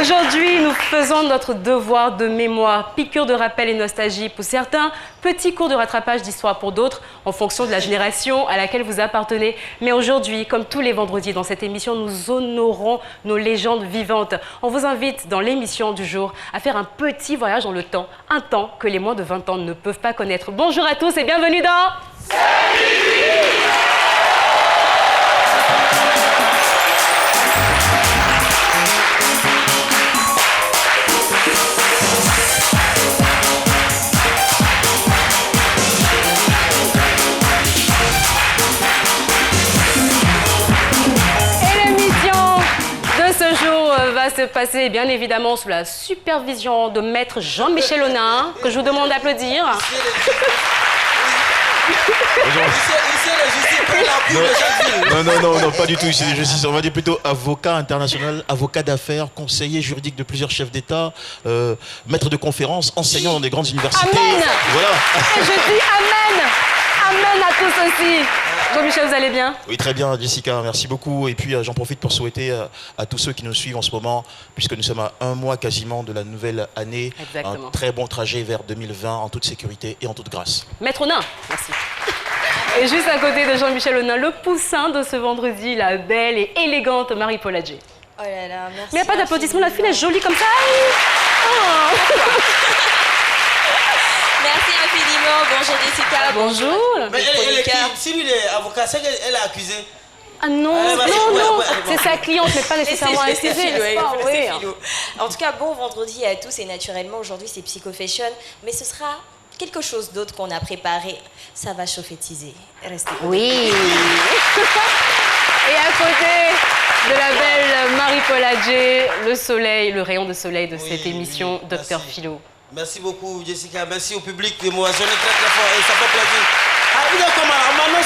Aujourd'hui, nous faisons notre devoir de mémoire, piqûre de rappel et nostalgie pour certains, petit cours de rattrapage d'histoire pour d'autres, en fonction de la génération à laquelle vous appartenez. Mais aujourd'hui, comme tous les vendredis dans cette émission, nous honorons nos légendes vivantes. On vous invite dans l'émission du jour à faire un petit voyage dans le temps, un temps que les moins de 20 ans ne peuvent pas connaître. Bonjour à tous et bienvenue dans... va se passer bien évidemment sous la supervision de maître Jean-Michel Onin, que je vous demande d'applaudir. Non, pas du tout ici de justice. On va dire plutôt avocat international, avocat d'affaires, conseiller juridique de plusieurs chefs d'État, maître de conférences, enseignant dans des grandes universités. Amen. Voilà. Et je dis amen. Amen à tous aussi. Jean-Michel, vous allez bien? Oui, très bien, Jessica, merci beaucoup. Et puis, j'en profite pour souhaiter à tous ceux qui nous suivent en ce moment, puisque nous sommes à un mois quasiment de la nouvelle année, exactement, un très bon trajet vers 2020 en toute sécurité et en toute grâce. Maître Onin, merci. Et juste à côté de Jean-Michel Onin, le poussin de ce vendredi, la belle et élégante Marie-Paul Adjé. Oh là là, merci. Mais il n'y a pas d'applaudissements, la fille est jolie comme ça. Oh. Merci infiniment. Bonjour Jessica. Bonjour. Mais elle est qui? Si lui il est avocat, c'est qu'elle est accusée. Ah non, non, c'est sa cliente, mais pas nécessairement accusée. En tout cas, bon vendredi à tous et naturellement, aujourd'hui c'est Psychofashion, mais ce sera quelque chose d'autre qu'on a préparé. Ça va chauffer-tiser. Restez là. Oui. Et à côté de la belle Marie-Paul Adjé, le soleil, le rayon de soleil de cette émission, Docteur Philo. Merci beaucoup Jessica, merci au public de moi, je très très fort et ça fait plaisir. Ah, vous êtes comment maintenant,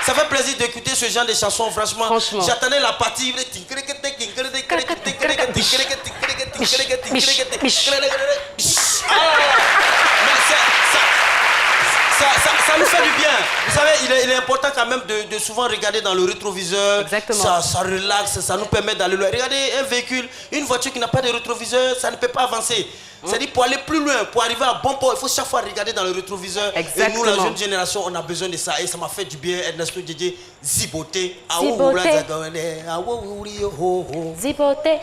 ça fait plaisir d'écouter ce genre de chansons, franchement. J'attendais la partie. Ça nous fait du bien. Vous savez, il est important quand même de souvent regarder dans le rétroviseur. Exactement. Ça relaxe, ça nous permet d'aller loin. Regardez un véhicule, une voiture qui n'a pas de rétroviseur, ça ne peut pas avancer. C'est-à-dire pour aller plus loin, pour arriver à bon port, il faut chaque fois regarder dans le rétroviseur. Exactement. Et nous, la jeune génération, on a besoin de ça. Et ça m'a fait du bien. Ernesto DJ, Ziboté. Ziboté. Ziboté.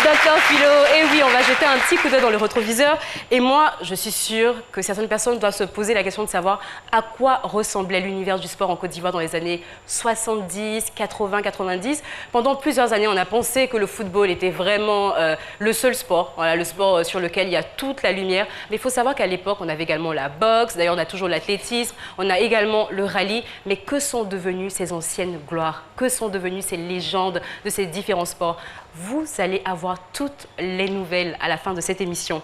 Docteur Philo. Et oui, on va jeter un petit coup d'œil dans le rétroviseur. Et moi, je suis sûre que certaines personnes doivent se poser la question de savoir à quoi ressemblait l'univers du sport en Côte d'Ivoire dans les années 70, 80, 90. Pendant plusieurs années, on a pensé que le football était vraiment le seul sport, voilà, le sport sur lequel il y a toute la lumière. Mais il faut savoir qu'à l'époque, on avait également la boxe, d'ailleurs on a toujours l'athlétisme, on a également le rallye. Mais que sont devenues ces anciennes gloires? Que sont devenues ces légendes de ces différents sports? Vous allez avoir toutes les nouvelles à la fin de cette émission.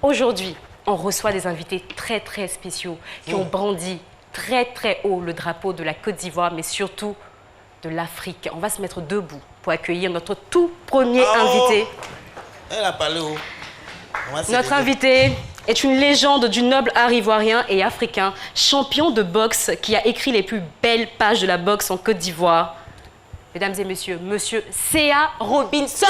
Aujourd'hui, on reçoit des invités très très spéciaux qui ont brandi très très haut le drapeau de la Côte d'Ivoire, mais surtout de l'Afrique. On va se mettre debout pour accueillir notre tout premier invité. Elle a parlé haut. Notre invité est une légende du noble art ivoirien et africain, champion de boxe qui a écrit les plus belles pages de la boxe en Côte d'Ivoire. Mesdames et messieurs, Monsieur C.A. Robinson.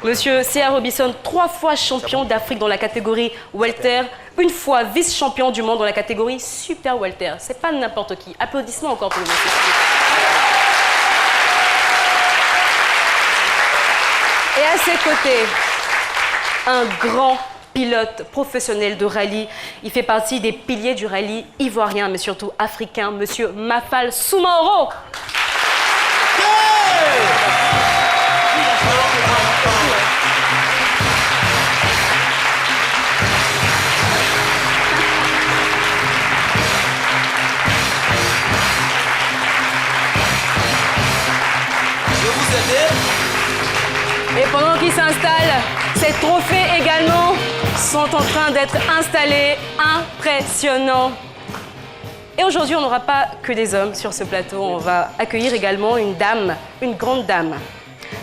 Monsieur C.A. Robinson, 3 fois champion d'Afrique dans la catégorie welter, une fois vice-champion du monde dans la catégorie super welter. C'est pas n'importe qui. Applaudissements encore pour le monsieur. Et à ses côtés, un grand pilote professionnel de rallye. Il fait partie des piliers du rallye ivoirien, mais surtout africain, monsieur Mafal Soumaoro. validé. Et pendant qu'ils s'installent, ces trophées également sont en train d'être installés. Impressionnant. Et aujourd'hui, on n'aura pas que des hommes sur ce plateau. On va accueillir également une dame, une grande dame.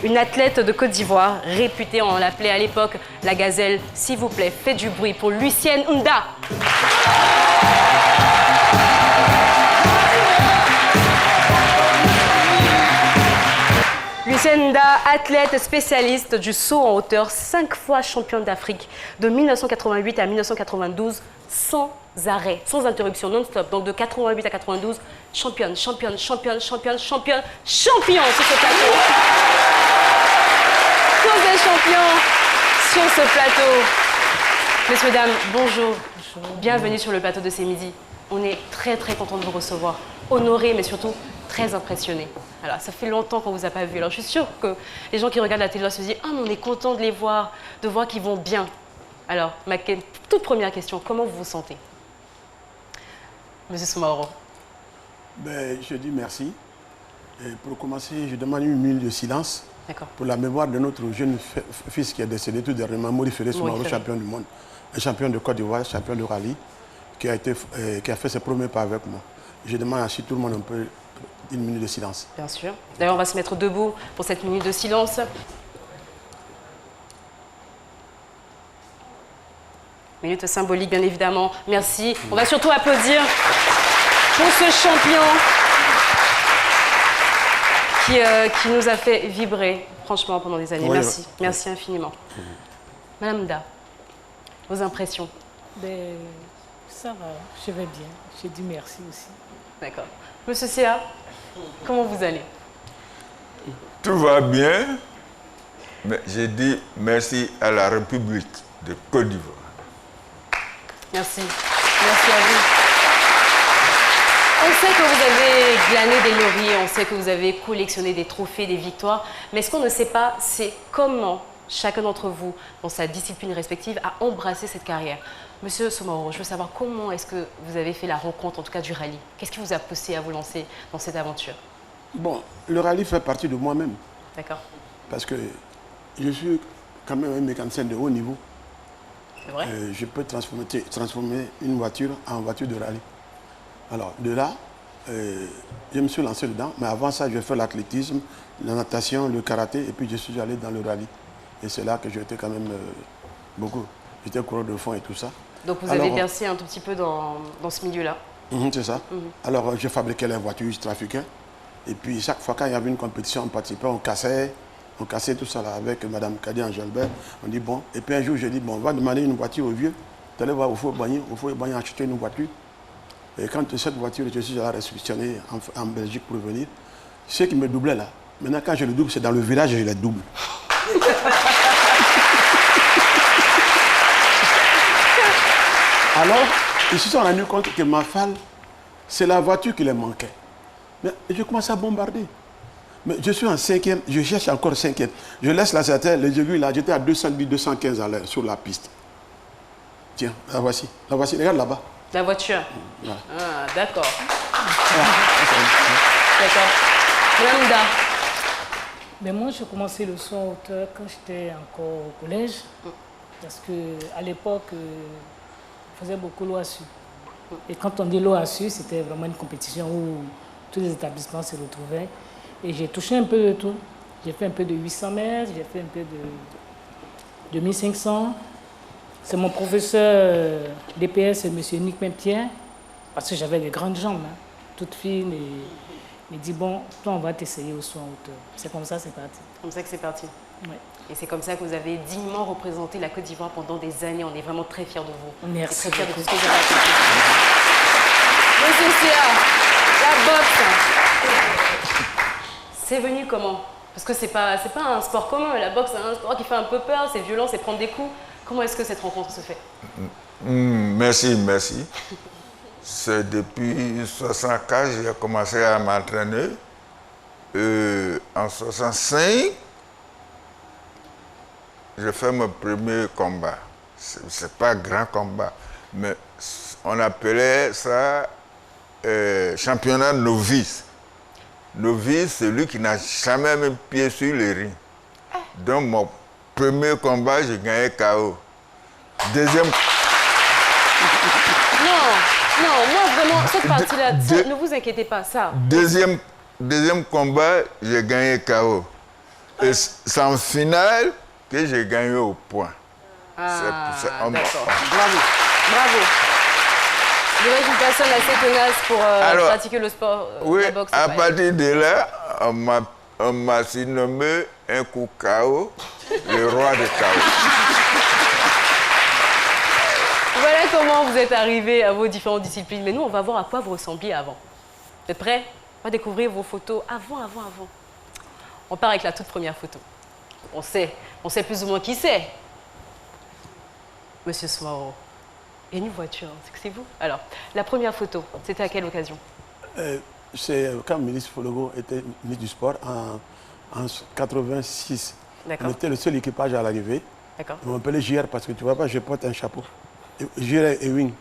Une athlète de Côte d'Ivoire, réputée, on l'appelait à l'époque la gazelle. S'il vous plaît, faites du bruit pour Lucienne Nda. Lucienne Nda, athlète spécialiste du saut en hauteur, 5 fois championne d'Afrique de 1988 à 1992, sans arrêt, sans interruption, non-stop. Donc de 88 à 92, championne sur ce plateau. Tous des champions sur ce plateau. Messieurs, dames, bonjour. Bienvenue sur le plateau de C'est Midi. On est très content de vous recevoir. Honorés, mais surtout très impressionnés. Alors, ça fait longtemps qu'on ne vous a pas vu. Alors, je suis sûre que les gens qui regardent la télé se disent « Ah, mais on est content de les voir, de voir qu'ils vont bien. » Alors, ma toute première question, comment vous vous sentez? Monsieur Soumaoro. Je dis merci. Et pour commencer, je demande une minute de silence pour la mémoire de notre jeune fils qui est décédé tout dernièrement, Maurice Ferré Soumaoro, champion du monde, champion de Côte d'Ivoire, champion de rallye, qui a fait ses premiers pas avec moi. Je demande à tout le monde un peu une minute de silence. Bien sûr. D'ailleurs, on va se mettre debout pour cette minute de silence. Minute symbolique, bien évidemment. Merci. On va surtout applaudir pour ce champion qui nous a fait vibrer, franchement, pendant des années. Merci. Merci infiniment. Madame Da, vos impressions? Ça va, je vais bien. J'ai dit merci aussi. D'accord. Monsieur Sia, comment vous allez? Tout va bien, mais j'ai dit merci à la République de Côte d'Ivoire. Merci. Merci à vous. On sait que vous avez glané des lauriers, on sait que vous avez collectionné des trophées, des victoires, mais ce qu'on ne sait pas, c'est comment chacun d'entre vous, dans sa discipline respective, a embrassé cette carrière. Monsieur Soumaoro, je veux savoir comment est-ce que vous avez fait la rencontre, en tout cas du rallye. Qu'est-ce qui vous a poussé à vous lancer dans cette aventure? Bon, le rallye fait partie de moi-même. D'accord. Parce que je suis quand même un mécanicien de haut niveau. C'est vrai? Je peux transformer une voiture en voiture de rallye. Alors, de là, je me suis lancé dedans. Mais avant ça, j'ai fait l'athlétisme, la natation, le karaté, et puis je suis allé dans le rallye. Et c'est là que j'étais quand même beaucoup. J'étais coureur de fond et tout ça. Donc vous avez bercé un tout petit peu dans ce milieu-là. C'est ça. Alors, je fabriquais les voitures, je trafiquais. Et puis, chaque fois qu'il y avait une compétition, on participait, on cassait tout ça là avec Mme Kadi Angelbert. On dit bon. Et puis un jour, j'ai dit bon, on va demander une voiture au vieux. Tu allais voir au Fort-Bagné acheter une voiture. Et quand cette voiture, je suis allé réceptionner en Belgique pour venir, ce qui me doublait là. Maintenant, quand je le double, c'est dans le village, je les double. Alors, ils se sont rendus compte que ma femme, c'est la voiture qui les manquait. Mais je commence à bombarder. Mais je suis en 5e, je cherche encore 5e. Je laisse la certaine, les aiguilles là, j'étais à 210, 215 à l'heure sur la piste. Tiens, la voici, regarde là-bas. La voiture. Voilà. Ah, d'accord. D'accord. Madame Da. Mais moi, j'ai commencé le saut en hauteur quand j'étais encore au collège. Parce qu'à l'époque, on faisait beaucoup l'OASU. Et quand on dit l'OASU, c'était vraiment une compétition où tous les établissements se retrouvaient. Et j'ai touché un peu de tout. J'ai fait un peu de 800 mètres, j'ai fait un peu de 1500. C'est mon professeur DPS, M. Nick Mempierre, parce que j'avais des grandes jambes, hein, toutes fines. Et il dit, bon, toi, on va t'essayer au saut en hauteur. C'est comme ça, c'est parti. Comme ça que c'est parti. Ouais. Et c'est comme ça que vous avez dignement représenté la Côte d'Ivoire pendant des années. On est vraiment très fiers de vous. Merci. Et très fiers de tout ce que vous avez accompli. Monsieur Sia, la boxe, c'est venu comment? Parce que c'est pas un sport commun. La boxe, c'est un sport qui fait un peu peur, c'est violent, c'est prendre des coups. Comment est-ce que cette rencontre se fait? Merci. C'est depuis 1964 que j'ai commencé à m'entraîner. En 1965, j'ai fait mon premier combat. C'est pas un grand combat, mais on appelait ça championnat novice. novice, celui qui n'a jamais mis pied sur le ring. Donc, mon premier combat, j'ai gagné KO. Deuxième... Non, moi vraiment, cette partie-là, ne vous inquiétez pas, ça. Deuxième combat, j'ai gagné KO. Et c'est en finale que j'ai gagné au point. Ah, d'accord. Bravo. Vous êtes une personne assez tenace pour pratiquer le sport, la boxe. À partir de là, on m'a surnommé un coup KO, le roi de KO. Voilà comment vous êtes arrivé à vos différentes disciplines. Mais nous, on va voir à quoi vous ressembliez avant. Vous êtes prêts? On va découvrir vos photos avant. On part avec la toute première photo. On sait plus ou moins qui c'est. Monsieur Soumaoro. Il y a une voiture, c'est vous. Alors, la première photo, c'était à quelle occasion? C'est quand le ministre Fologo était ministre du Sport en 86. On était le seul équipage à l'arrivée. D'accord. On m'appelait JR parce que tu vois pas, je porte un chapeau. JR et Wing.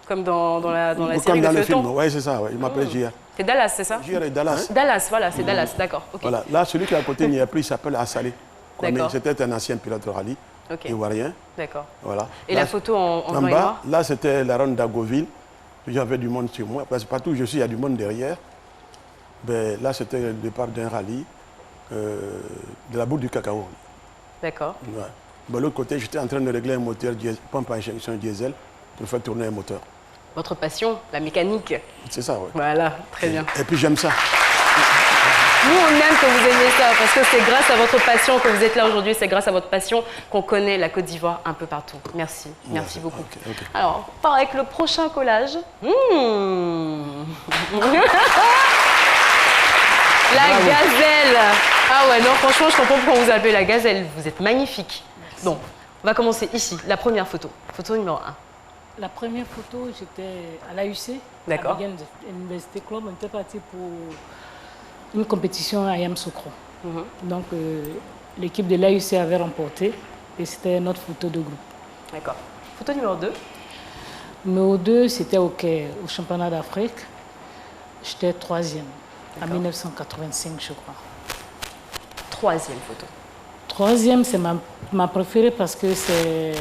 Comme dans la série comme dans le film, feuilleton. oui, c'est ça, ouais. Il m'appelait JR. C'est Dallas, c'est ça? JR et Dallas. Dallas, voilà, c'est Dallas, d'accord. Okay. Voilà. Là, celui qui est à côté n'y a plus, il s'appelle Assalé. D'accord. C'était un ancien pilote de rallye. Ivoirien. D'accord. Voilà. Et là, la photo en bas, noir? Là, c'était la ronde d'Agoville. J'avais du monde sur moi. Parce que partout où je suis, il y a du monde derrière. Ben, là, c'était le départ d'un rallye de la bourse du cacao. D'accord. Ouais. De l'autre côté, j'étais en train de régler un moteur, pompe à injection diesel, pour faire tourner un moteur. Votre passion, la mécanique. C'est ça, oui. Voilà, très bien. Et puis j'aime ça. Nous, on aime que vous aimiez ça, parce que c'est grâce à votre passion que vous êtes là aujourd'hui, c'est grâce à votre passion qu'on connaît la Côte d'Ivoire un peu partout. Merci, merci beaucoup. Okay. Alors, on part avec le prochain collage. La gazelle. Ah ouais, non, franchement, je comprends pourquoi vous appelez la gazelle. Vous êtes magnifique. Bon, on va commencer ici. La première photo. Photo numéro 1. La première photo, j'étais à l'AUC. D'accord. À l'Université Club. On était parti pour une compétition à Yamoussoukro. Donc, l'équipe de l'AUC avait remporté et c'était notre photo de groupe. D'accord. Photo numéro 2. Numéro 2, c'était au championnat d'Afrique. J'étais 3e, en 1985, je crois. 3e photo. 3e, c'est ma préférée parce que c'est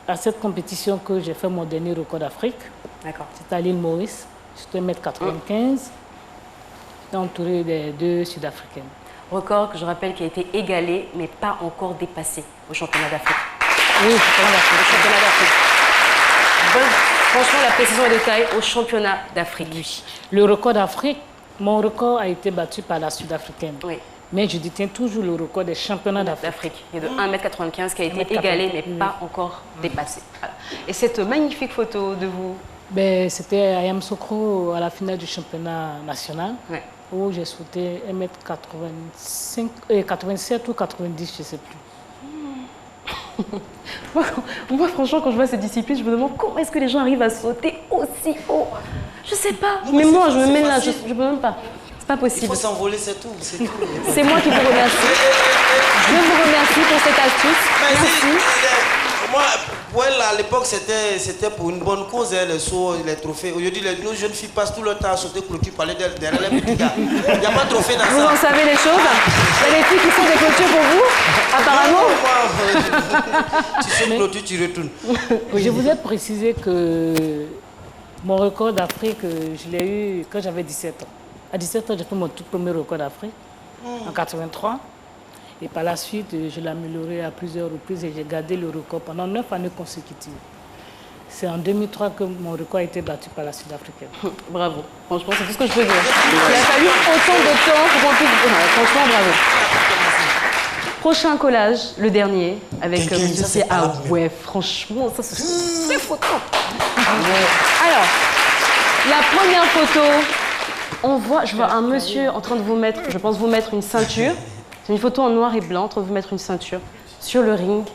à cette compétition que j'ai fait mon dernier record d'Afrique. D'accord. C'était à l'île Maurice. J'étais 1m95. Entouré des 2 Sud-Africaines. Record que je rappelle qui a été égalé, mais pas encore dépassé au championnat d'Afrique. Oui, au championnat d'Afrique. Franchement, la précision et le détail au championnat d'Afrique. Oui. Le record d'Afrique, mon record a été battu par la Sud-Africaine. Oui. Mais je détiens toujours le record des championnats d'Afrique. Il est de 1m95 qui a été égalé, mais pas encore dépassé. Voilà. Et cette magnifique photo de vous? Ben, c'était à Yamoussoukro, à la finale du championnat national, où j'ai sauté 1m87 ou 90, je ne sais plus. Moi, franchement, quand je vois cette discipline, je me demande comment est-ce que les gens arrivent à sauter aussi haut. Je ne sais pas. Mais moi, je me mets là, je ne peux même pas. C'est pas possible. Il faut s'envoler, c'est tout. C'est moi qui vous remercie. Je vous remercie pour cette astuce. Merci. Moi, pour elle, à l'époque, c'était pour une bonne cause, hein, les sauts, les trophées. Aujourd'hui, nos jeunes filles passent tout le temps à sauter clôture, parler derrière les petits gars. Il n'y a pas de trophée dans ça. Vous en savez les choses? Il y a des filles qui font des clôtures pour vous, apparemment. Tu sautes clôture, tu retournes. Je vous ai précisé que mon record d'Afrique, je l'ai eu quand j'avais 17 ans. À 17 ans, j'ai fait mon tout premier record d'Afrique, en 83. Et par la suite, je l'ai amélioré à plusieurs reprises et j'ai gardé le record pendant 9 années consécutives. C'est en 2003 que mon record a été battu par la Sud-Africaine. Bravo. Franchement, c'est tout ce que je peux dire. Il a fallu autant de temps pour qu'on puisse... Franchement, bravo. Prochain collage, le dernier, avec monsieur. Ah ouais, franchement, ça c'est très photo. Alors, la première photo, je vois un monsieur en train de vous mettre, je pense vous mettre une ceinture. C'est une photo en noir et blanc, en train de vous mettre une ceinture sur le ring.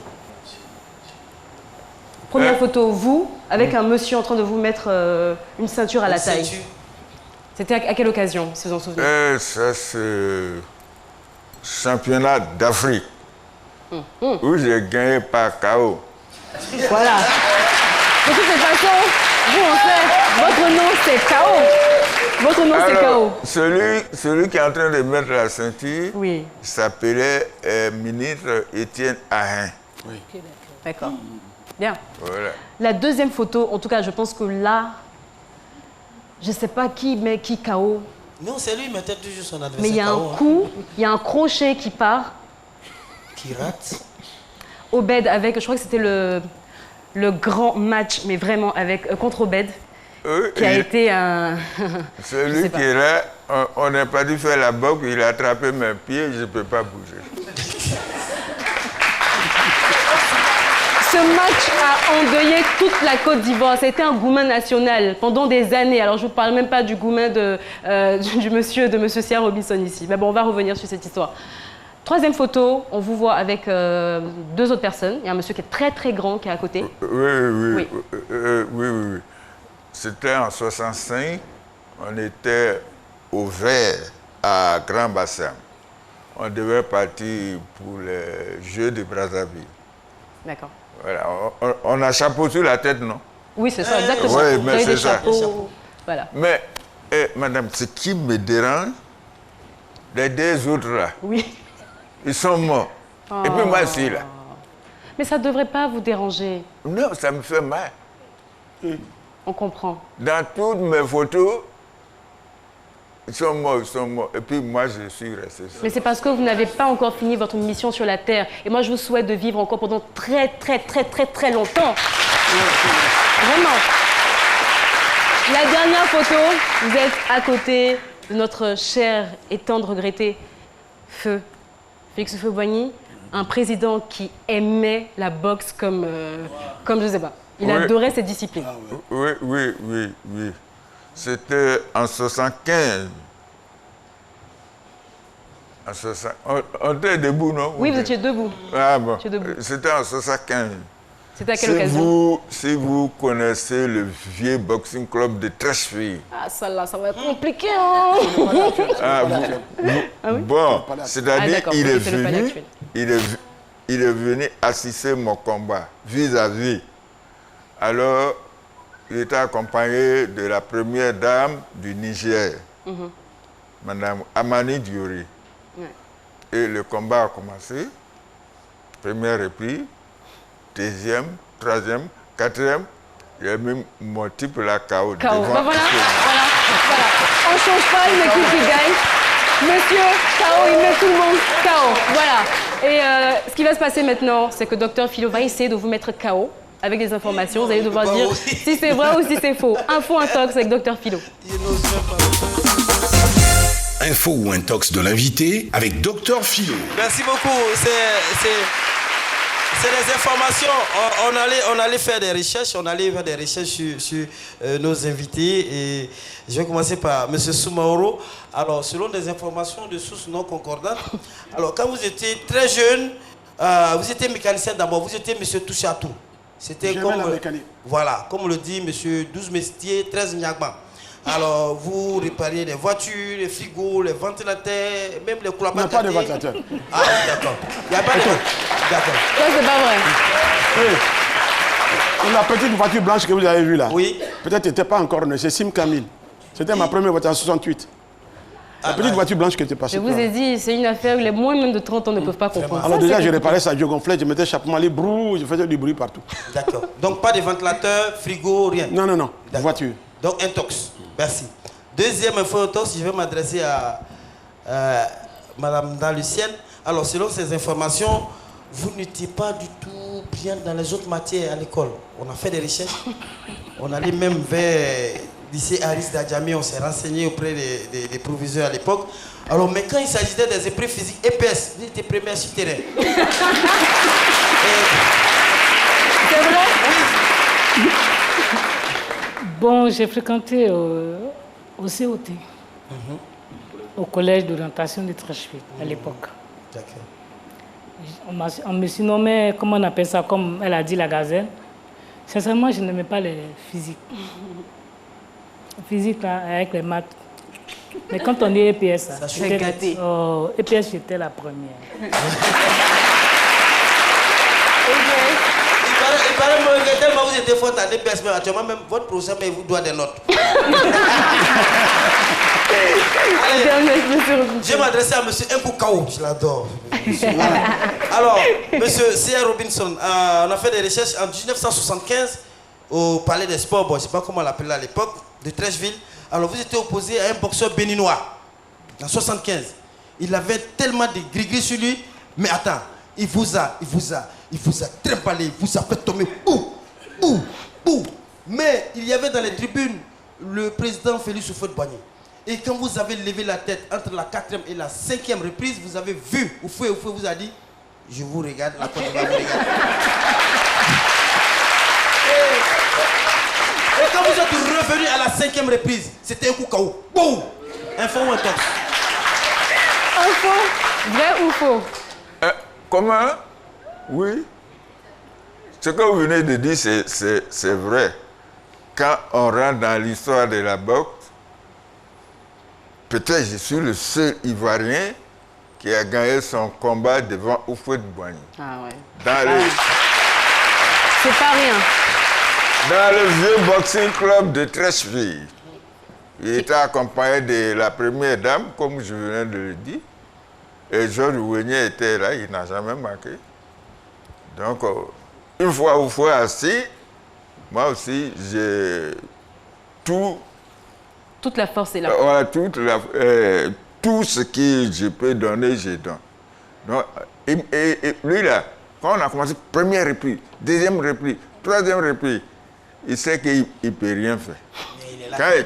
Première photo, vous, avec un monsieur en train de vous mettre une ceinture à la taille. C'était à quelle occasion, si vous en souvenez? Ça, c'est championnat d'Afrique, où j'ai gagné par KO. Voilà. De toute façon, vous, on sait, votre nom, c'est KO. Votre nom, c'est K.O. Celui qui est en train de mettre la ceinture s'appelait ministre Étienne Ahin. Oui. D'accord. Bien. Voilà. La deuxième photo, en tout cas, je pense que là, je ne sais pas qui, mais qui K.O. Non, c'est lui, il mettait toujours son adresse. Mais il y a un coup, il y a un crochet qui part. Qui rate. Obed avec, je crois que c'était le grand match, mais vraiment avec contre Obed, qui a été un... Celui qui est là, on n'a pas dû faire la boxe, il a attrapé mes pieds, je ne peux pas bouger. Ce match a endeuillé toute la Côte d'Ivoire. C'était un goumin national pendant des années. Alors, je ne vous parle même pas du goumin de monsieur Sia Robinson ici. Mais bon, on va revenir sur cette histoire. Troisième photo, on vous voit avec deux autres personnes. Il y a un monsieur qui est très, très grand qui est à côté. Oui. C'était en 65. On était au Vert, à Grand Bassin. On devait partir pour les Jeux de Brazzaville. D'accord. Voilà. On a chapeau sur la tête, non? Oui, c'est ça, exactement. Oui, mais c'est ça. Voilà. Mais, madame, ce qui me dérange, les deux autres là, ils sont morts. Et puis moi, je suis là. Mais ça ne devrait pas vous déranger. Non, ça me fait mal. On comprend. Dans toutes mes photos, ils sont morts. Et puis moi, je suis resté seul. Mais c'est parce que vous n'avez pas encore fini votre mission sur la Terre. Et moi, je vous souhaite de vivre encore pendant très, très, très, très, très longtemps. Vraiment. La dernière photo, vous êtes à côté de notre cher et tendre regretté Feu. Félix Houphouët-Boigny, un président qui aimait la boxe comme je ne sais pas. Il adorait cette discipline. Oui. C'était en 75. On était debout, non? Oui, vous étiez debout. Ah bon. C'était en 75. C'était à quelle occasion? Si vous connaissez le vieux boxing club de Trècheville. Ah, ça là, ça va être compliqué, hein? Bon, c'est-à-dire il est venu assister mon combat vis-à-vis. Alors, il était accompagné de la première dame du Niger, Madame Amani Diori. Et le combat a commencé. Première reprise, deuxième, troisième, quatrième. Il y a même mon type là, KO. KO. Voilà. On ne change pas une équipe qui gagne. Monsieur KO, il met tout le monde KO. Voilà. Et ce qui va se passer maintenant, c'est que Dr Philo va essayer de vous mettre KO avec des informations. Vous allez devoir dire si c'est vrai ou si c'est faux. Info Intox avec Dr Philo. Info ou Intox de l'invité avec Dr Philo. Merci beaucoup. C'est des informations. On allait faire des recherches. On allait faire des recherches sur nos invités. Et je vais commencer par M. Soumaoro. Alors, selon des informations de sources non concordantes, alors quand vous étiez très jeune, vous étiez mécanicien d'abord. Vous étiez M. Touchatou. C'était comme voilà, comme le dit M. 12 Mestier, 13 Niagban. Alors, vous répariez les voitures, les frigos, les ventilateurs, même les couleurs. Il n'y a pas de ventilateur. Ah, d'accord. Il n'y a pas de ventilateur. D'accord. Ça, c'est pas vrai. Oui. La petite voiture blanche que vous avez vue là, oui. Peut-être n'était pas encore née, c'est Sim Camille. C'était ma première voiture en 68. La petite voiture blanche qui était passée. Je vous ai dit, c'est une affaire où les moins même de 30 ans ne peuvent pas comprendre. Alors déjà, je réparais ça, je gonflais, je mettais échappement, les brous, je faisais du bruit partout. D'accord. Donc pas de ventilateur, frigo, rien. Non. Voiture. Donc intox. Merci. Deuxième info intox, je vais m'adresser à Madame Dalucienne. Alors selon ces informations, vous n'étiez pas du tout bien dans les autres matières à l'école. On a fait des recherches. On allait même vers lycée Aris Dadjami, on s'est renseigné auprès des proviseurs à l'époque. Alors, mais quand il s'agissait des épreuves physiques, EPS, vous étiez première sur terrain. C'est vrai? Oui. Bon, j'ai fréquenté au COT, au collège d'orientation de Trècheville à l'époque. D'accord. On me surnommait, comment on appelle ça, comme elle a dit, la gazelle. Sincèrement, je n'aimais pas les physiques. Physique là, avec les maths. Mais quand on dit EPS, EPS, j'étais la première. Il paraît que tellement vous j'ai des fois à des personnes, actuellement même votre procès vous doit des notes. Allez, je vais m'adresser à monsieur Nkoukao, je l'adore. Alors, monsieur C.R. Robinson, on a fait des recherches en 1975 au Palais des Sports, bon, je ne sais pas comment on l'appelait à l'époque, de Trècheville. Alors, vous étiez opposé à un boxeur béninois en 75. Il avait tellement de gris-gris sur lui, mais attends, il vous a trimballé, il vous a fait tomber. Mais il y avait dans les tribunes le président Félix Houphouët-Boigny. Et quand vous avez levé la tête entre la 4e et la 5e reprise, vous avez vu, Oufoué vous a dit, je vous regarde, la Côte d'Ivoire vous regarde. Et quand vous êtes revenu à la 5e reprise, c'était un coup KO. Boum! Info ou intox? Info, vrai ou faux? Comment? Oui. Ce que vous venez de dire, c'est vrai. Quand on rentre dans l'histoire de la boxe, peut-être je suis le seul Ivoirien qui a gagné son combat devant Houphouët-Boigny. Ah ouais. C'est pas rien. Dans le vieux boxing club de Trècheville. Il était accompagné de la première dame, comme je venais de le dire. Et Georges Ouenier était là, il n'a jamais manqué. Donc, une fois Houphouët assis, moi aussi, j'ai tout. Toute la force est là. Voilà, tout ce que je peux donner, je donne. Donc, et lui, là, quand on a commencé, première reprise, deuxième reprise, troisième reprise, il sait qu'il ne peut rien faire.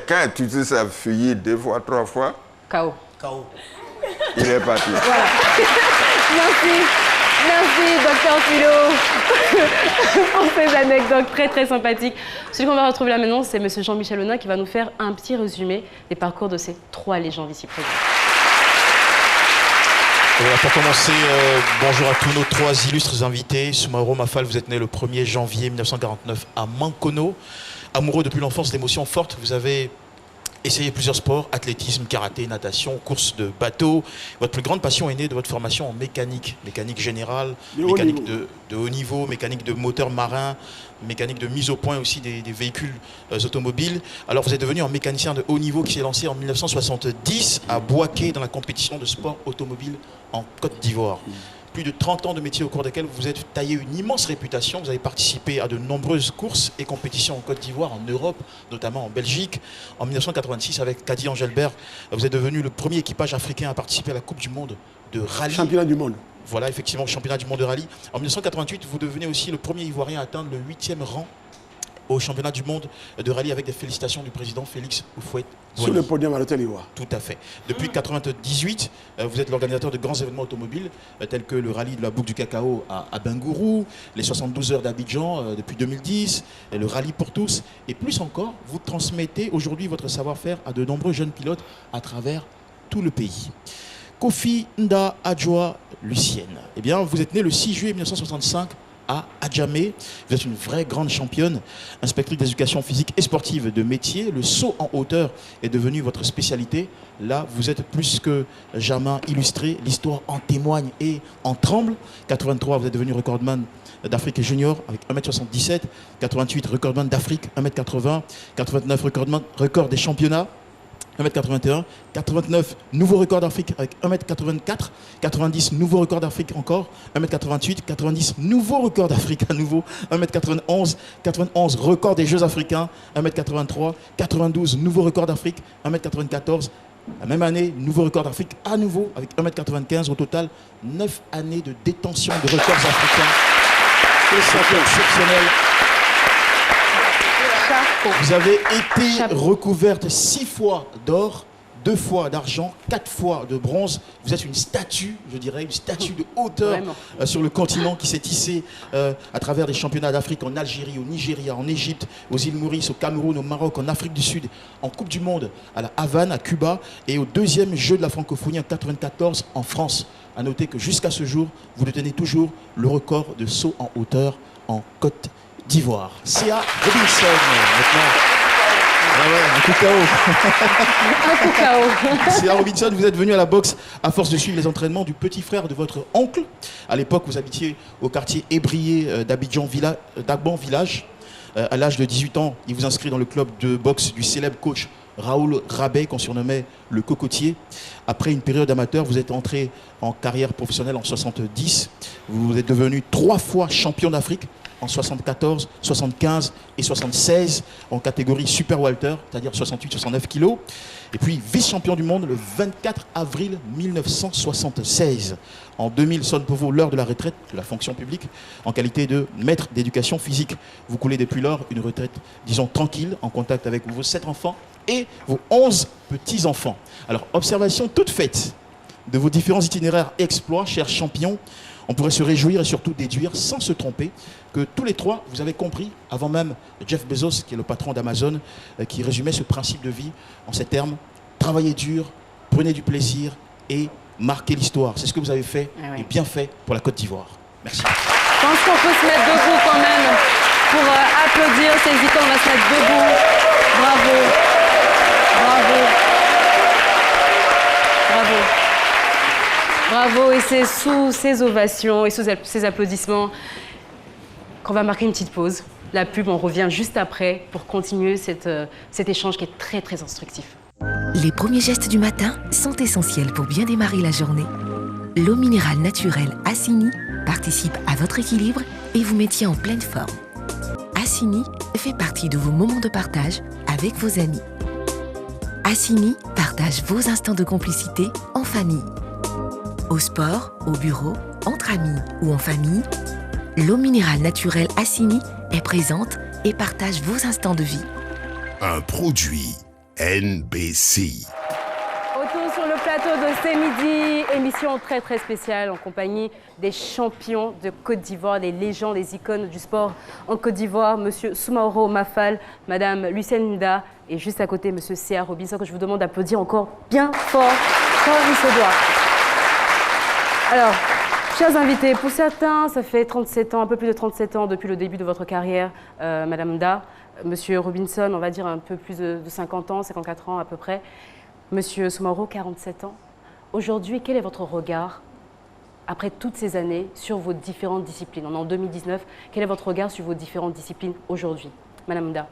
Quand tu sais ça fuyait 2 fois, 3 fois, KO. Il est parti. Voilà. Merci, docteur Philo, pour ces anecdotes très sympathiques. Celui qu'on va retrouver là maintenant, c'est monsieur Jean-Michel Onin qui va nous faire un petit résumé des parcours de ces 3 légendes ici présentes. Voilà, pour commencer, bonjour à tous nos 3 illustres invités. Soumaoro Mafal, vous êtes né le 1er janvier 1949 à Mankono. Amoureux depuis l'enfance d'émotions fortes, vous avez essayé plusieurs sports, athlétisme, karaté, natation, course de bateau. Votre plus grande passion est née de votre formation en mécanique. Mécanique générale, mécanique de haut niveau, mécanique de moteur marin, mécanique de mise au point aussi des véhicules automobiles. Alors vous êtes devenu un mécanicien de haut niveau qui s'est lancé en 1970 à Bouaké dans la compétition de sport automobile en Côte d'Ivoire. Plus de 30 ans de métier au cours desquels vous vous êtes taillé une immense réputation. Vous avez participé à de nombreuses courses et compétitions en Côte d'Ivoire, en Europe, notamment en Belgique. En 1986, avec Kadi Angelbert, vous êtes devenu le premier équipage africain à participer à la Coupe du Monde de rallye. Championnat du monde. Voilà, effectivement, championnat du monde de rallye. En 1988, vous devenez aussi le premier Ivoirien à atteindre le 8e rang au championnat du monde de rallye avec des félicitations du président Félix Houphouët-Boigny. Sur le podium à l'hôtel Ivoire. Tout à fait. Depuis 1998, vous êtes l'organisateur de grands événements automobiles tels que le rallye de la boucle du cacao à Bingourou, les 72 heures d'Abidjan depuis 2010, et le rallye pour tous. Et plus encore, vous transmettez aujourd'hui votre savoir-faire à de nombreux jeunes pilotes à travers tout le pays. Kofi Nda Adjoa Lucienne. Eh bien, vous êtes né le 6 juillet 1965 à Adjamé. Vous êtes une vraie grande championne, inspectrice d'éducation physique et sportive de métier. Le saut en hauteur est devenu votre spécialité. Là, vous êtes plus que jamais illustré. L'histoire en témoigne et en tremble. 83, vous êtes devenu recordman d'Afrique junior avec 1m77. 88, recordman d'Afrique, 1m80. 89, record des championnats. 1m81, 89, nouveau record d'Afrique avec 1m84, 90, nouveau record d'Afrique encore, 1m88, 90, nouveau record d'Afrique à nouveau, 1m91, 91, record des Jeux africains, 1m83, 92, nouveau record d'Afrique, 1m94, la même année, nouveau record d'Afrique à nouveau avec 1m95, au total 9 années de détention de records africains. C'est exceptionnel. Vous avez été recouverte 6 fois d'or, 2 fois d'argent, 4 fois de bronze. Vous êtes une statue, je dirais, une statue de hauteur sur le continent qui s'est tissée à travers des championnats d'Afrique en Algérie, au Nigeria, en Égypte, aux îles Maurice, au Cameroun, au Maroc, en Afrique du Sud, en Coupe du Monde à la Havane, à Cuba et au 2e jeu de la francophonie en 1994 en France. À noter que jusqu'à ce jour, vous détenez toujours le record de saut en hauteur en Côte d'Ivoire. Sia Robinson, maintenant. Un coup KO. Sia Robinson, vous êtes venu à la boxe à force de suivre les entraînements du petit frère de votre oncle. À l'époque, vous habitiez au quartier ébrié d'Abidjan Village. À l'âge de 18 ans, il vous inscrit dans le club de boxe du célèbre coach Raoul Rabet, qu'on surnommait le Cocotier. Après une période amateur, vous êtes entré en carrière professionnelle en 70. Vous êtes devenu 3 fois champion d'Afrique en 74, 75 et 76 en catégorie Super Welter, c'est-à-dire 68-69 kilos. Et puis vice-champion du monde le 24 avril 1976. En 2000 sonne pour vous l'heure de la retraite de la fonction publique en qualité de maître d'éducation physique. Vous coulez depuis lors une retraite, disons, tranquille, en contact avec vos 7 enfants et vos 11 petits-enfants. Alors, observation toute faite de vos différents itinéraires et exploits, chers champions, on pourrait se réjouir et surtout déduire, sans se tromper, que tous les 3, vous avez compris, avant même Jeff Bezos, qui est le patron d'Amazon, qui résumait ce principe de vie en ces termes: travaillez dur, prenez du plaisir et marquez l'histoire. C'est ce que vous avez fait et bien fait pour la Côte d'Ivoire. Merci. Je pense qu'on peut se mettre debout quand même pour applaudir ces icônes. On va se mettre debout. Bravo. Bravo. Bravo. Bravo, et c'est sous ces ovations et sous ces applaudissements qu'on va marquer une petite pause. La pub, on revient juste après pour continuer cet échange qui est très très instructif. Les premiers gestes du matin sont essentiels pour bien démarrer la journée. L'eau minérale naturelle Assini participe à votre équilibre et vous maintient en pleine forme. Assini fait partie de vos moments de partage avec vos amis. Assini partage vos instants de complicité en famille. Au sport, au bureau, entre amis ou en famille, l'eau minérale naturelle Assini est présente et partage vos instants de vie. Un produit NBC. Retour sur le plateau de C'est Midi, émission très très spéciale en compagnie des champions de Côte d'Ivoire, des légendes, des icônes du sport en Côte d'Ivoire, Monsieur Soumaoro Mafal, Madame Lucienne Nda et juste à côté Monsieur C.A. Robinson, que je vous demande d'applaudir encore bien fort comme il se doit. Alors, chers invités, pour certains, ça fait 37 ans, un peu plus de 37 ans depuis le début de votre carrière, Madame Nda. Monsieur Robinson, on va dire un peu plus de 50 ans, 54 ans à peu près. Monsieur Soumaoro, 47 ans. Aujourd'hui, quel est votre regard, après toutes ces années, sur vos différentes disciplines? On est en 2019. Quel est votre regard sur vos différentes disciplines aujourd'hui? Madame Nda.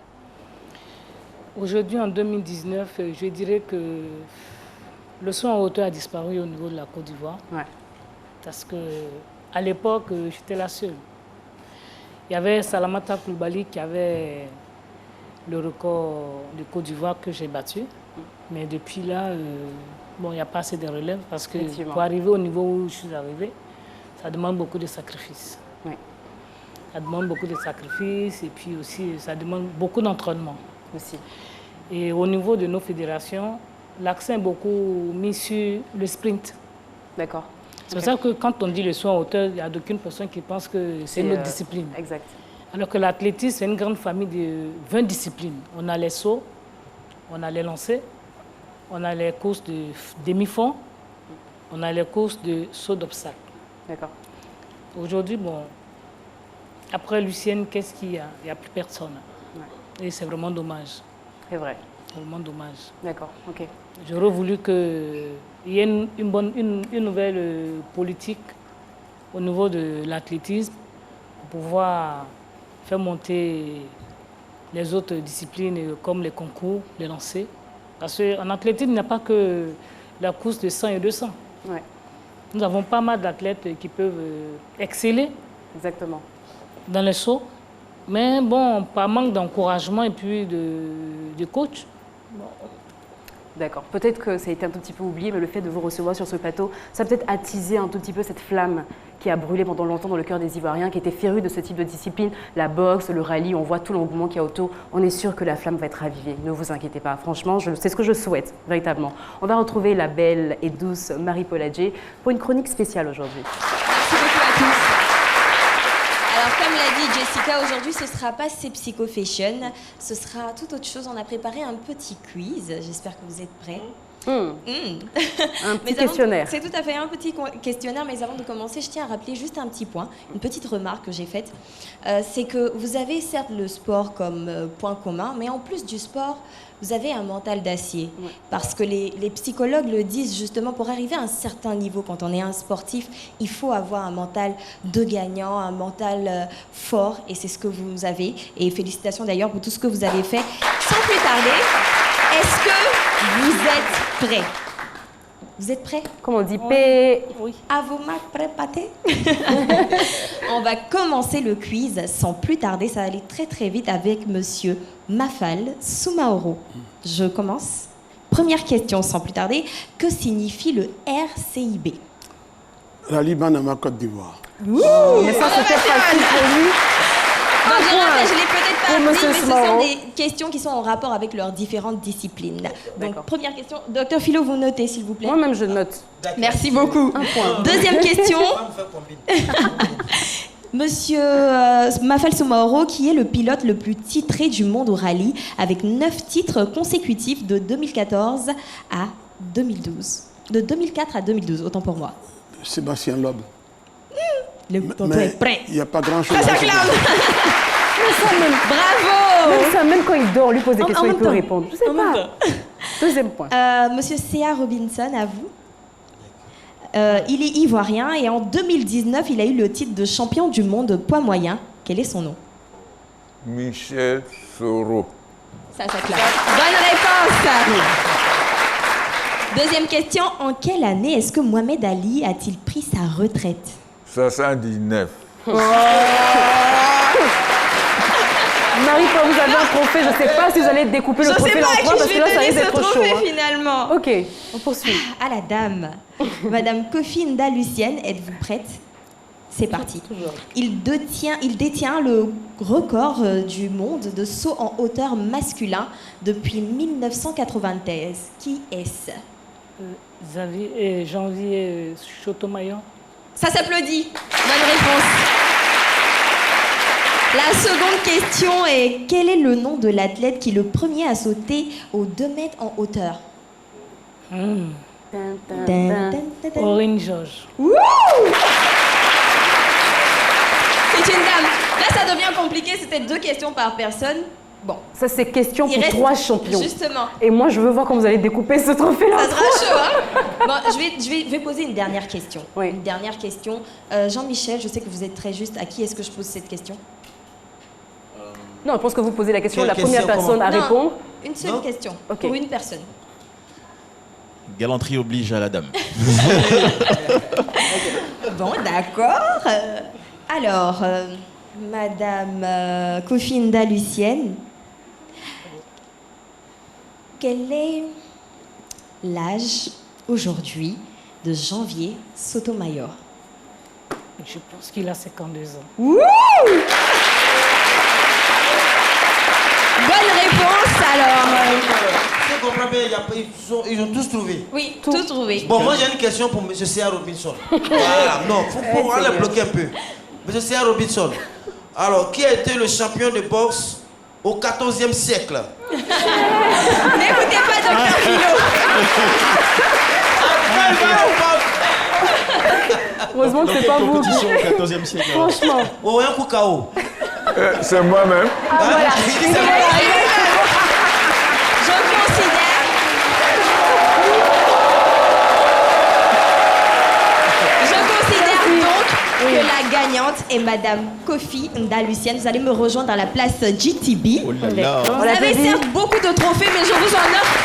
Aujourd'hui, en 2019, je dirais que le saut en hauteur a disparu au niveau de la Côte d'Ivoire. Ouais. Parce qu'à l'époque, j'étais la seule. Il y avait Salamata Koulibaly qui avait le record de Côte d'Ivoire que j'ai battu. Mais depuis là, bon, il n'y a pas assez de relève parce que pour arriver au niveau où je suis arrivée, ça demande beaucoup de sacrifices. Oui. Ça demande beaucoup de sacrifices et puis aussi, ça demande beaucoup d'entraînement. Aussi. Et au niveau de nos fédérations, l'accent est beaucoup mis sur le sprint. D'accord. C'est pour ça que quand on dit le saut en hauteur, il n'y a aucune personne qui pense que c'est une autre discipline. Exact. Alors que l'athlétisme, c'est une grande famille de 20 disciplines. On a les sauts, on a les lancers, on a les courses de demi-fond, on a les courses de saut d'obstacles. D'accord. Aujourd'hui, bon, après Lucienne, qu'est-ce qu'il y a? Il n'y a plus personne. Ouais. Et c'est vraiment dommage. C'est vrai. C'est vraiment dommage. D'accord, ok. J'aurais voulu qu'il y ait une nouvelle politique au niveau de l'athlétisme pour pouvoir faire monter les autres disciplines comme les concours, les lancers. Parce qu'en athlétisme, il n'y a pas que la course de 100 et 200. Ouais. Nous avons pas mal d'athlètes qui peuvent exceller. Exactement. Dans les sauts. Mais bon, par manque d'encouragement et puis de coach. Bon. D'accord. Peut-être que ça a été un tout petit peu oublié, mais le fait de vous recevoir sur ce plateau, ça a peut-être attisé un tout petit peu cette flamme qui a brûlé pendant longtemps dans le cœur des Ivoiriens, qui étaient férus de ce type de discipline. La boxe, le rallye, on voit tout l'engouement qu'il y a autour. On est sûr que la flamme va être ravivée. Ne vous inquiétez pas. Franchement, c'est ce que je souhaite, véritablement. On va retrouver la belle et douce Marie-Paul Adjé pour une chronique spéciale aujourd'hui. Merci beaucoup à tous. Alors, comme l'a dit Jessica, aujourd'hui, ce ne sera pas C'est Psycho Fashion, ce sera tout autre chose. On a préparé un petit quiz. J'espère que vous êtes prêts. Un petit questionnaire. C'est tout à fait un petit questionnaire, mais avant de commencer, je tiens à rappeler juste un petit point, une petite remarque que j'ai faite. C'est que vous avez certes le sport comme point commun, mais en plus du sport, vous avez un mental d'acier. Ouais. Parce que les psychologues le disent justement, pour arriver à un certain niveau, quand on est un sportif, il faut avoir un mental de gagnant, un mental fort, et c'est ce que vous avez. Et félicitations d'ailleurs pour tout ce que vous avez fait. Sans plus tarder, est-ce que vous êtes prêts? Vous êtes prêts? Comment on dit? Oui. À vos marques, préparés. On va commencer le quiz sans plus tarder. Ça va aller très très vite avec monsieur Mafal Soumaoro. Je commence. Première question sans plus tarder. Que signifie le RCIB? Rallye Banama Côte d'Ivoire. Mais ça c'était facile pour lui. Je l'ai peut-être pas dit, mais ce sont des questions qui sont en rapport avec leurs différentes disciplines. Donc, première question. Docteur Philo, vous notez, s'il vous plaît. Moi-même, je note. Merci beaucoup. Un point. Deuxième question. Monsieur Mafal Soumaoro, qui est le pilote le plus titré du monde au rallye, avec 9 titres consécutifs de 2014 à 2012. De 2004 à 2012, autant pour moi. Sébastien Loeb. Le tonton est prêt. Il n'y a pas grand-chose à dire. Bravo. Même ça, même quand il dort, lui pose des questions, il peut répondre. Je sais pas. Deuxième point. Monsieur C.A. Robinson, à vous. Il est ivoirien et en 2019, il a eu le titre de champion du monde poids moyen. Quel est son nom? Michel Soro. Ça claque. Bonne réponse. Deuxième question. En quelle année est-ce que Mohamed Ali a-t-il pris sa retraite? 79. Oh. Marie, quand vous avez un trophée, je ne sais pas si vous allez découper le trophée en trois parce que là, ça risque d'être chaud. Finalement. Ok, on poursuit. À la dame, Madame Kofi Nda Lucienne, êtes-vous prête? C'est parti. Il détient le record du monde de saut en hauteur masculin depuis 1993. Qui est-ce? Janvier Sotomayor. Ça s'applaudit. Bonne réponse. La seconde question est: quel est le nom de l'athlète qui est le premier à sauter aux 2 mètres en hauteur? Aurine Georges. C'est une dame. Là, ça devient compliqué. C'était 2 questions par personne. Bon. Ça, c'est question pour 3 champions. Justement. Et moi, je veux voir comment vous allez découper ce trophée-là. Ça sera chaud, hein? Bon, je vais poser une dernière question. Oui. Une dernière question. Jean-Michel, je sais que vous êtes très juste. À qui est-ce que je pose cette question? Non, je pense que vous posez la question à la première personne à répondre. Une seule question. Okay. Pour une personne. Galanterie oblige à la dame. Bon, d'accord. Alors, Madame Kofi Nda Lucienne, quel est l'âge aujourd'hui de Janvier Sotomayor? Je pense qu'il a 52 ans. Wouh! Bonne réponse alors. Je comprends bien, ils ont tous trouvé. Oui, tous trouvé. Bon, moi j'ai une question pour M. C.A. Robinson. Voilà, non, faut aller bloquer un peu. M. C.A. Robinson, alors qui a été le champion de boxe au XIVe siècle? N'écoutez pas Dr Philo. Heureusement que c'est pas vous. Au XIVe siècle. Franchement. Oh, un coup KO. C'est moi-même. Ah, voilà. Je considère donc que la gagnante est Madame Kofi Nda Lucienne. Vous allez me rejoindre à la place GTB. Oh là là. Vous avez certes beaucoup de trophées, mais je vous en offre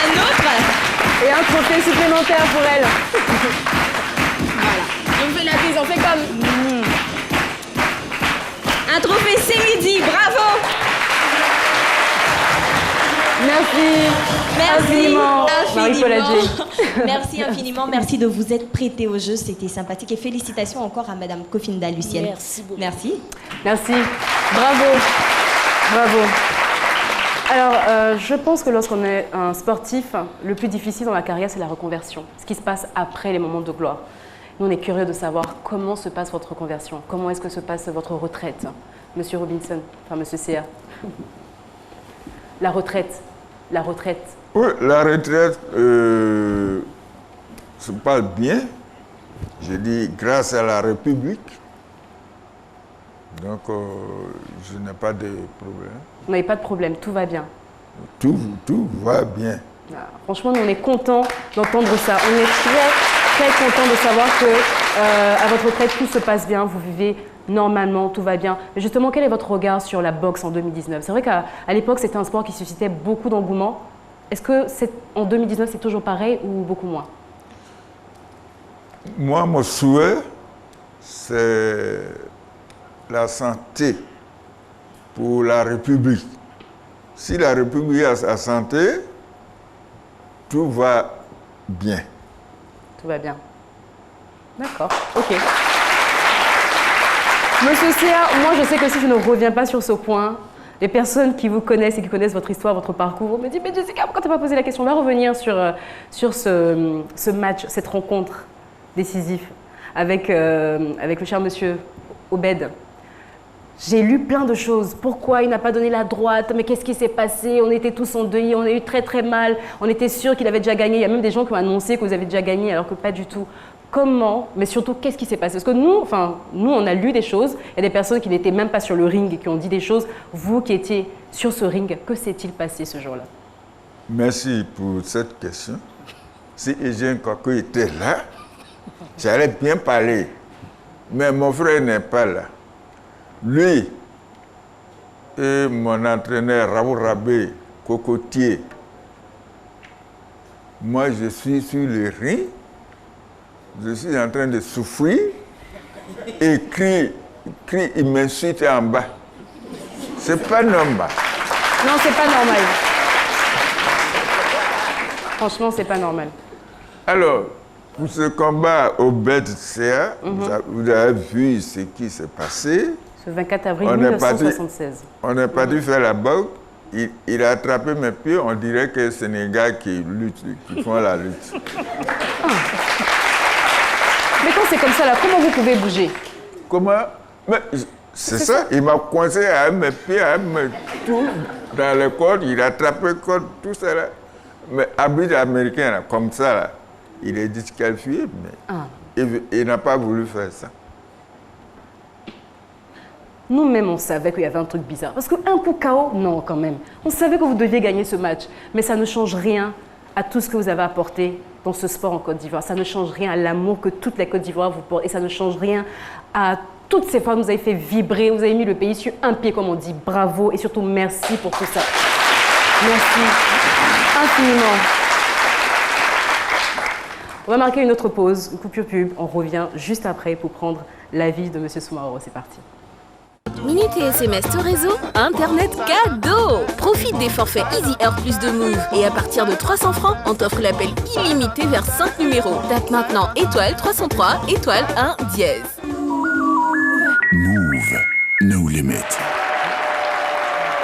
un autre. Et un trophée supplémentaire pour elle. Voilà. On fait la bise, on fait comme... Un trophée c'est midi, bravo. Merci infiniment. Merci infiniment, merci de vous être prêté au jeu, c'était sympathique. Et félicitations encore à Madame Kofi Nda Lucienne. Merci beaucoup. Merci. Merci. Bravo. Bravo. Alors, je pense que lorsqu'on est un sportif, le plus difficile dans la carrière, c'est la reconversion. Ce qui se passe après les moments de gloire. Nous, on est curieux de savoir comment se passe votre reconversion. Comment est-ce que se passe votre retraite, Monsieur Robinson, enfin Monsieur C.A. La retraite, la retraite? Oui, la retraite se passe bien. Je dis grâce à la République. Donc, je n'ai pas de problème. Vous n'avez pas de problème, tout va bien? Tout va bien. Ah, franchement, nous, on est contents d'entendre ça. On est très contents de savoir que à votre retraite, tout se passe bien, vous vivez normalement, tout va bien. Mais justement, quel est votre regard sur la boxe en 2019? C'est vrai qu'à l'époque, c'était un sport qui suscitait beaucoup d'engouement. Est-ce que en 2019, c'est toujours pareil ou beaucoup moins? Moi, mon souhait, c'est la santé pour la République. Si la République a sa santé, tout va bien. Tout va bien. D'accord, ok. Monsieur Sia, moi je sais que si je ne reviens pas sur ce point, les personnes qui vous connaissent et qui connaissent votre histoire, votre parcours, vont me dire « Mais Jessica, pourquoi tu n'as pas posé la question ?» On va revenir sur ce match, cette rencontre décisive avec le cher monsieur Obed. J'ai lu plein de choses. Pourquoi il n'a pas donné la droite? Mais qu'est-ce qui s'est passé? On était tous endeuillés, on a eu très mal. On était sûrs qu'il avait déjà gagné. Il y a même des gens qui ont annoncé que vous avez déjà gagné alors que pas du tout. Comment? Mais surtout, qu'est-ce qui s'est passé? Parce que nous, on a lu des choses. Il y a des personnes qui n'étaient même pas sur le ring et qui ont dit des choses. Vous qui étiez sur ce ring, que s'est-il passé ce jour-là? Merci pour cette question. Si Eugène Koko était là, j'allais bien parler. Mais mon frère n'est pas là. Lui et mon entraîneur Raoul Rabé, cocotier, moi je suis sur le ring, je suis en train de souffrir et crie, il m'insulte en bas. C'est pas normal. Non, c'est pas normal. Franchement, c'est pas normal. Alors, pour ce combat au BED-CA, vous avez vu ce qui s'est passé. Ce 24 avril 1976. On est parti faire la boxe. Il a attrapé mes pieds. On dirait que c'est les gars qui luttent, qui font la lutte. Ah. Mais quand c'est comme ça, là, comment vous pouvez bouger? Comment? Mais c'est ça. Il m'a coincé à mes pieds, à tout dans les cordes. Il a attrapé les cordes, tout ça là. Mais arbitre américain, là, comme ça, là, il est disqualifié, mais il n'a pas voulu faire ça. Nous-mêmes, on savait qu'il y avait un truc bizarre. Parce qu'un coup KO, non, quand même. On savait que vous deviez gagner ce match. Mais ça ne change rien à tout ce que vous avez apporté dans ce sport en Côte d'Ivoire. Ça ne change rien à l'amour que toute la Côte d'Ivoire vous porte. Et ça ne change rien à toutes ces fois que vous avez fait vibrer. Vous avez mis le pays sur un pied, comme on dit. Bravo et surtout merci pour tout ça. Merci infiniment. On va marquer une autre pause, une coupure pub. On revient juste après pour prendre l'avis de M. Soumaoro. C'est parti. Minutes et SMS tout réseau, Internet cadeau. Profite des forfaits Easy Air plus de Move. Et à partir de 300 francs, on t'offre l'appel illimité vers 5 numéros. Tape maintenant étoile 303 étoile 1 dièse. Move, no limit.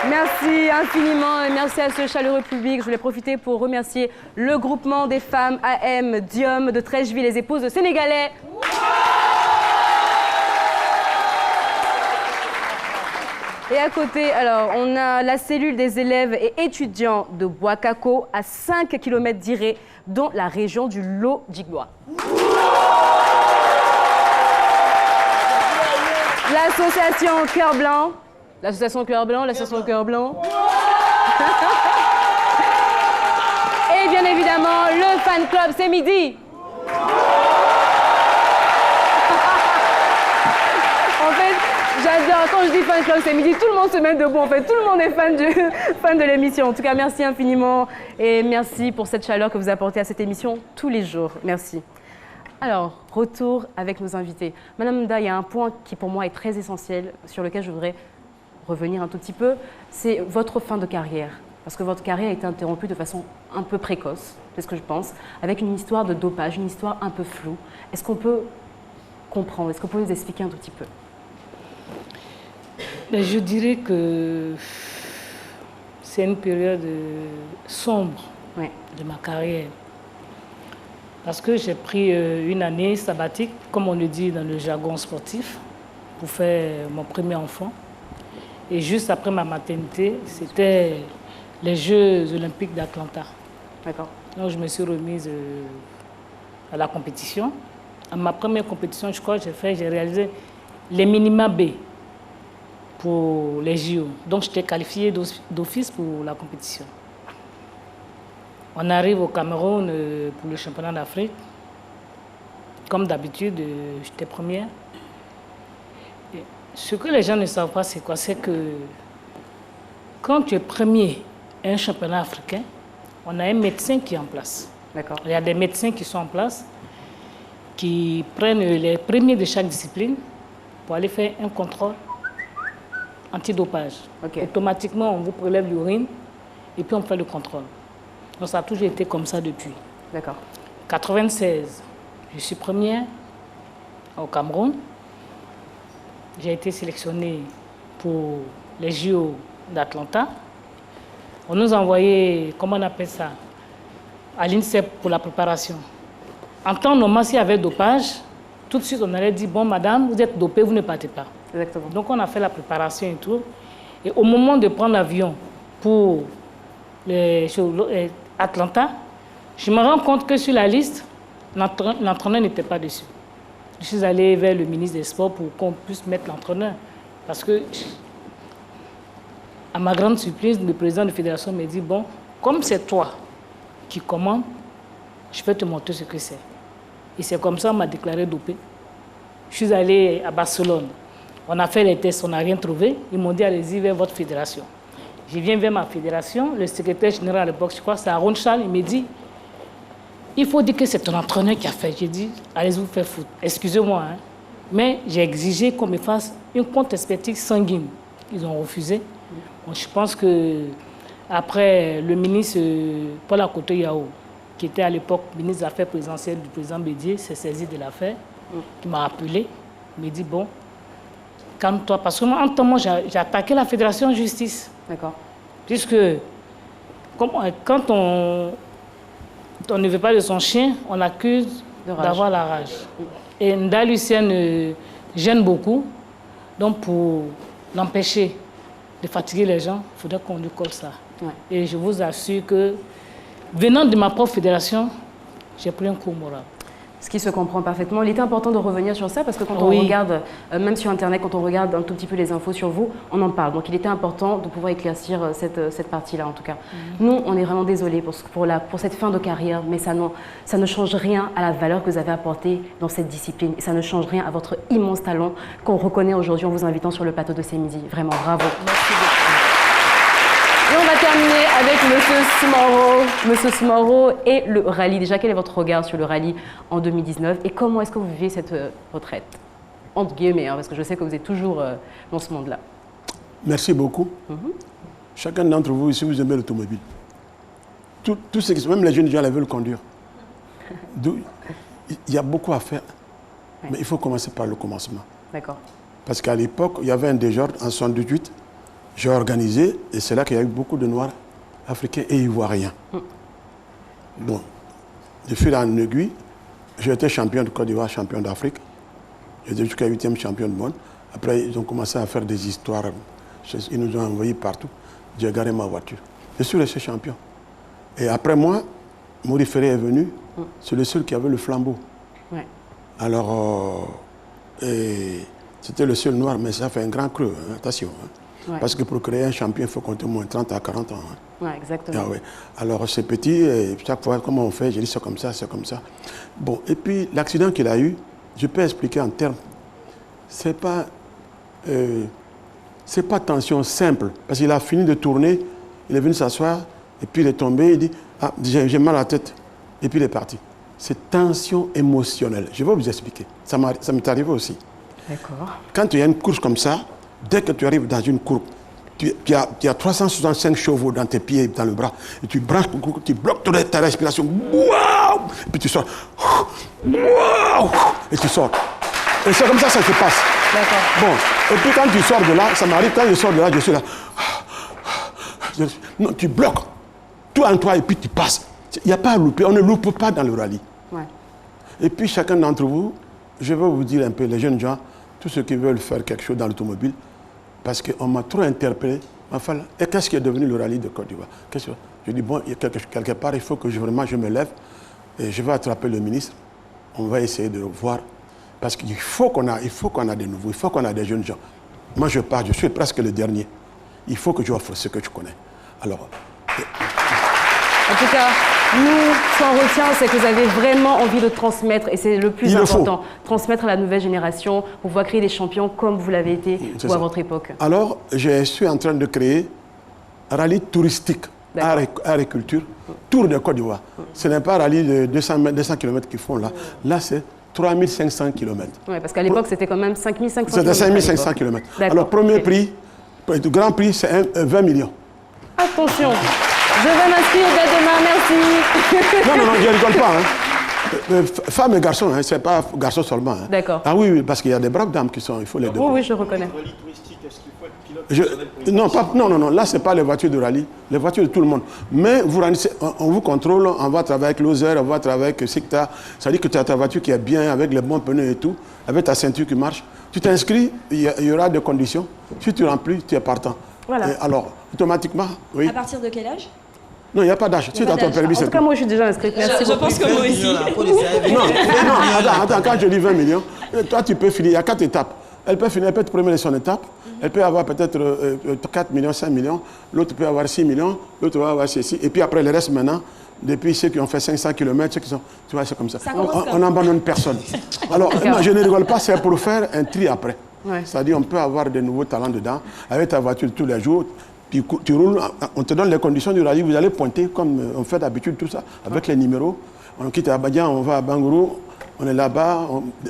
Merci infiniment et merci à ce chaleureux public. Je voulais profiter pour remercier le groupement des femmes AM Diom de Trècheville, les épouses de Sénégalais. Et à côté, alors, on a la cellule des élèves et étudiants de Boakako à 5 km d'Iré, dans la région du Lot-Djigbois. L'association Cœur Blanc. L'association Cœur Blanc, l'association Cœur Blanc. Et bien évidemment, le fan club, c'est midi. En fait, j'adore, quand je dis fan club, c'est midi, tout le monde se met debout, en fait, tout le monde est fan de l'émission. En tout cas, merci infiniment et merci pour cette chaleur que vous apportez à cette émission tous les jours. Merci. Alors, retour avec nos invités. Madame Mda, il y a un point qui pour moi est très essentiel, sur lequel je voudrais revenir un tout petit peu, c'est votre fin de carrière. Parce que votre carrière a été interrompue de façon un peu précoce, c'est ce que je pense, avec une histoire de dopage, une histoire un peu floue. Est-ce qu'on peut comprendre, est-ce qu'on peut nous expliquer un tout petit peu? Ben, je dirais que c'est une période sombre de ma carrière. Parce que j'ai pris une année sabbatique, comme on le dit dans le jargon sportif, pour faire mon premier enfant. Et juste après ma maternité, c'était les Jeux olympiques d'Atlanta. D'accord. Donc je me suis remise à la compétition. À ma première compétition, je crois que j'ai réalisé les minima B pour les JO. Donc j'étais qualifiée d'office pour la compétition. On arrive au Cameroun pour le championnat d'Afrique. Comme d'habitude, j'étais première. Et ce que les gens ne savent pas, c'est quoi? C'est que quand tu es premier à un championnat africain, on a un médecin qui est en place. D'accord. Il y a des médecins qui sont en place, qui prennent les premiers de chaque discipline pour aller faire un contrôle antidopage. Okay. Automatiquement, on vous prélève l'urine et puis on fait le contrôle. Donc ça a toujours été comme ça depuis. D'accord. 96, je suis première au Cameroun. J'ai été sélectionnée pour les JO d'Atlanta. On nous a envoyé, comment on appelle ça, à l'INSEP pour la préparation. En temps normal, s'il y avait dopage, tout de suite on allait dire, bon madame, vous êtes dopée, vous ne partez pas. Exactement. Donc on a fait la préparation et tout. Et au moment de prendre l'avion pour Atlanta, je me rends compte que sur la liste, l'entraîneur n'était pas dessus. Je suis allée vers le ministre des Sports pour qu'on puisse mettre l'entraîneur. Parce que, à ma grande surprise, le président de la fédération m'a dit, bon, comme c'est toi qui commandes, je vais te montrer ce que c'est. Et c'est comme ça qu'on m'a déclaré dopé. Je suis allée à Barcelone. On a fait les tests, on n'a rien trouvé. Ils m'ont dit, allez-y vers votre fédération. Je viens vers ma fédération, le secrétaire général à l'époque, je crois, c'est Aaron Charles, il me dit, il faut dire que c'est ton entraîneur qui a fait. J'ai dit, allez-y vous faire foutre. Excusez-moi, hein. Mais j'ai exigé qu'on me fasse une contre-expertise sanguine. Ils ont refusé. Bon, je pense que après le ministre Paul Akoto-Yao, qui était à l'époque ministre des Affaires présidentielles du président Bédier, s'est saisi de l'affaire, qui m'a appelé, il m'a dit, bon, calme-toi. Parce que moi, en temps, moi, j'ai attaqué la fédération de justice. D'accord. Puisque quand on ne veut pas de son chien, on l'accuse d'avoir la rage. Et Nda Lucienne gêne beaucoup. Donc pour l'empêcher de fatiguer les gens, il faudrait qu'on lui colle ça. Ouais. Et je vous assure que, venant de ma propre fédération, j'ai pris un coup moral. Ce qui se comprend parfaitement. Il était important de revenir sur ça parce que quand on regarde, même sur Internet, quand on regarde un tout petit peu les infos sur vous, on en parle. Donc il était important de pouvoir éclaircir cette partie-là en tout cas. Nous, on est vraiment désolés pour cette fin de carrière, mais ça ne change rien à la valeur que vous avez apportée dans cette discipline. Et ça ne change rien à votre immense talent qu'on reconnaît aujourd'hui en vous invitant sur le plateau de C'est Midi. Vraiment, bravo. Merci beaucoup. Et on va terminer avec Monsieur Smoro et le rallye. Déjà, quel est votre regard sur le rallye en 2019 et comment est-ce que vous vivez cette retraite? Entre guillemets, hein, parce que je sais que vous êtes toujours dans ce monde-là. Merci beaucoup. Chacun d'entre vous, ici, vous aimez l'automobile. Tout ce qui, même les jeunes gens veulent conduire. Il y a beaucoup à faire, mais il faut commencer par le commencement. D'accord. Parce qu'à l'époque, il y avait un désordre en 1978. J'ai organisé, et c'est là qu'il y a eu beaucoup de Noirs africains et Ivoiriens. Bon, de fil en aiguille, j'ai été champion de Côte d'Ivoire, champion d'Afrique. J'étais jusqu'à 8e champion du monde. Après, ils ont commencé à faire des histoires. Ils nous ont envoyés partout. J'ai garé ma voiture. Je suis resté champion. Et après moi, Maurice Ferré est venu. C'est le seul qui avait le flambeau. Ouais. Alors, c'était le seul noir, mais ça fait un grand creux, hein, attention. Hein. Ouais. Parce que pour créer un champion, il faut compter au moins 30 à 40 ans. Hein. Oui, exactement. Ah, ouais. Alors, c'est petit, et chaque fois, comment on fait, j'ai dit c'est comme ça, c'est comme ça. Bon, et puis, l'accident qu'il a eu, je peux expliquer en termes. C'est pas tension simple. Parce qu'il a fini de tourner, il est venu s'asseoir, et puis il est tombé, il dit, ah, j'ai mal à la tête. Et puis il est parti. C'est tension émotionnelle. Je vais vous expliquer. Ça m'est arrivé aussi. D'accord. Quand il y a une course comme ça, dès que tu arrives dans une courbe, tu as 365 chevaux dans tes pieds et dans le bras, et tu branches, tu bloques ta respiration, waouh, puis tu sors, waouh, et tu sors. Et c'est comme ça que ça se passe. D'accord. Bon, et puis quand tu sors de là, ça m'arrive, quand je sors de là, je suis là. Non, tu bloques tout en toi et puis tu passes. Il n'y a pas à louper, on ne loupe pas dans le rallye. Ouais. Et puis chacun d'entre vous, je vais vous dire un peu, les jeunes gens, tous ceux qui veulent faire quelque chose dans l'automobile, parce qu'on m'a trop interpellé Enfin, et qu'est-ce qui est devenu le rallye de Côte d'Ivoire? Je dis, bon, quelque part, il faut que vraiment je me lève et je vais attraper le ministre. On va essayer de voir. Parce qu'il faut qu'on a des nouveaux, il faut qu'on a des jeunes gens. Moi, je pars, je suis presque le dernier. Il faut que je offre ce que tu connais. Alors... En tout cas, nous, ce qu'on retient, c'est que vous avez vraiment envie de transmettre, et c'est le plus important, transmettre à la nouvelle génération, pour pouvoir créer des champions comme vous l'avez été ou à votre époque. Alors, je suis en train de créer un rallye touristique, art et culture, Tour de Côte d'Ivoire. Ce n'est pas un rallye de 200 km qu'ils font là. Là, c'est 3500 km. Oui, parce qu'à l'époque, c'était quand même 5500 km. C'était 5500 km. Alors, premier prix, le grand prix, c'est 20 millions. Attention, je vais m'inscrire dès demain, merci. Non, je ne rigole pas. Hein. Femmes et garçons, hein, ce n'est pas garçons seulement. Hein. D'accord. Ah oui, parce qu'il y a des braves dames qui sont, il faut les donner. Oui, je reconnais. Non, là, ce n'est pas les voitures de rallye, les voitures de tout le monde. Mais on vous contrôle, on va travailler avec Loser, on va travailler avec Sikta. Ça dit que tu as ta voiture qui est bien, avec les bons pneus et tout, avec ta ceinture qui marche. Tu t'inscris, il y aura des conditions. Si tu remplis, tu es partant. Voilà. Et alors, automatiquement, oui. À partir de quel âge? Non, il n'y a pas d'âge. Si tu as ton permis, en tout cas, moi, je suis déjà inscrite. Merci je pense que moi aussi. Non, attends, quand je dis 20 millions, toi, tu peux finir. Il y a 4 étapes. Elle peut finir, elle peut être première de son étape. Elle peut avoir peut-être 4 millions, 5 millions. L'autre peut avoir 6 millions. L'autre va avoir ceci. Et puis après, le reste maintenant, depuis ceux qui ont fait 500 km, ceux qui sont... Tu vois, c'est comme ça. On n'abandonne personne. Alors, moi, je ne rigole pas, c'est pour faire un tri après. Ouais. C'est-à-dire, on peut avoir de nouveaux talents dedans, avec ta voiture tous les jours. Puis tu roules, on te donne les conditions du rallye, vous allez pointer comme on fait d'habitude, tout ça, avec les numéros. On quitte Abidjan, on va à Bangourou, on est là-bas,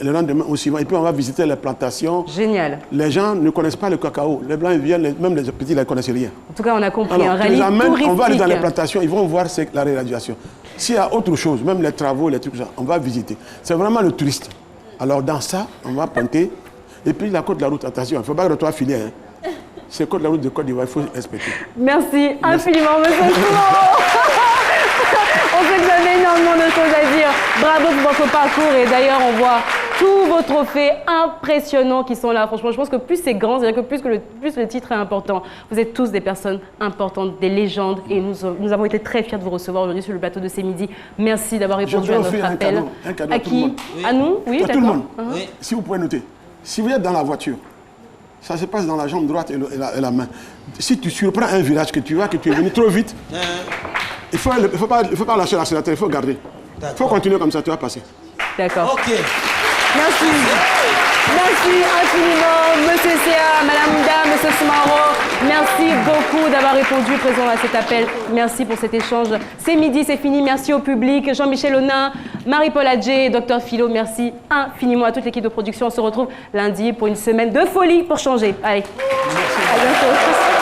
le lendemain au suivant, et puis on va visiter les plantations. Génial. Les gens ne connaissent pas le cacao. Les blancs, ils viennent, même les petits, ils ne connaissent rien. En tout cas, on a compris. Alors, un rallye touristique. On va aller dans les plantations, ils vont voir la réalisation. S'il y a autre chose, même les travaux, les trucs, on va visiter. C'est vraiment le touriste. Alors dans ça, on va pointer. Et puis la côte de la route, attention, il ne faut pas que toi filer. Hein. C'est côte de la route de Côte d'Ivoire, il faut respecter. Merci infiniment, monsieur Soumaro. On sait que vous avez énormément de choses à dire. Bravo pour votre parcours. Et d'ailleurs, on voit tous vos trophées impressionnants qui sont là. Franchement, je pense que plus c'est grand, c'est-à-dire que plus le titre est important. Vous êtes tous des personnes importantes, des légendes. Et nous avons été très fiers de vous recevoir aujourd'hui sur le plateau de C'est Midi. Merci d'avoir répondu à notre appel. Un cadeau à qui? À nous? Oui, à tout le monde. Oui. Si vous pouvez noter. Si vous êtes dans la voiture, ça se passe dans la jambe droite et la main. Si tu surprends un virage que tu vois que tu es venu trop vite, il ne faut pas lâcher l'accélérateur, il faut garder. Il faut continuer comme ça, tu vas passer. D'accord. Ok. Merci. Merci infiniment, monsieur Sia, madame Mda, monsieur Soumaro. Merci beaucoup d'avoir répondu présent à cet appel. Merci pour cet échange. C'est midi, c'est fini. Merci au public. Jean-Michel Onin, Marie-Paul Adjé et Dr Philo. Merci infiniment à toute l'équipe de production. On se retrouve lundi pour une semaine de folie pour changer. Allez, à bientôt.